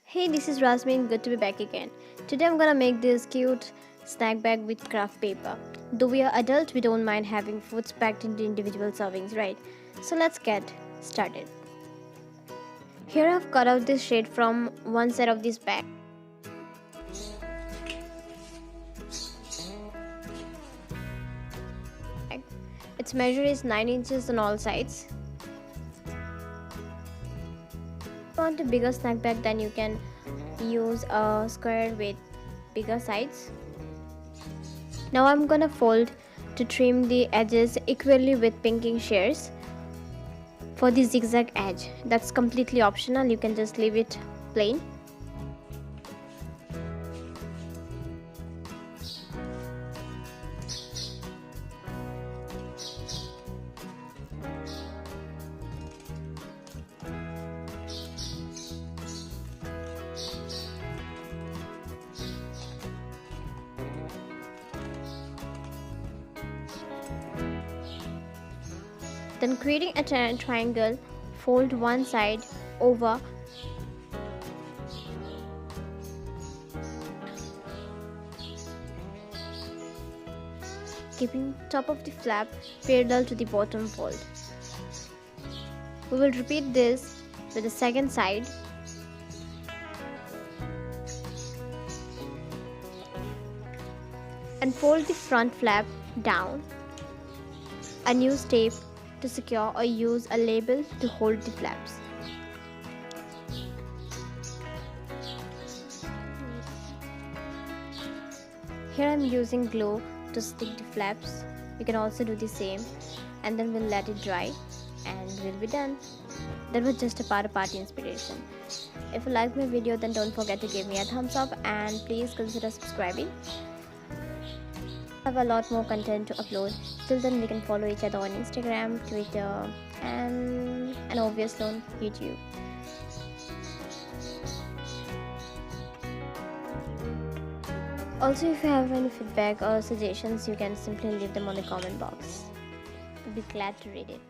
Hey, this is Rasmin, good to be back again. Today I'm gonna make this cute snack bag with craft paper. Though we are adults, we don't mind having foods packed into individual servings, right? So let's get started. Here I've cut out this shade from one side of this bag. Its measure is 9 inches on all sides. If you want a bigger snack bag, then you can use a square with bigger sides. Now I'm gonna fold to trim the edges equally with pinking shears. For the zigzag edge, that's completely optional, you can just leave it plain. Then creating a triangle, fold one side over keeping top of the flap parallel to the bottom fold. We will repeat this with the second side. And fold the front flap down. Unuse tape to secure or use a label to hold the flaps. Here I am using glue to stick the flaps. You can also do the same, and then we'll let it dry and we'll be done. That was just a party inspiration. If you like my video, then don't forget to give me a thumbs up and please consider subscribing. I have a lot more content to upload. Till then, we can follow each other on Instagram, Twitter, and obviously on YouTube. Also, if you have any feedback or suggestions, you can simply leave them on the comment box. I'll be glad to read it.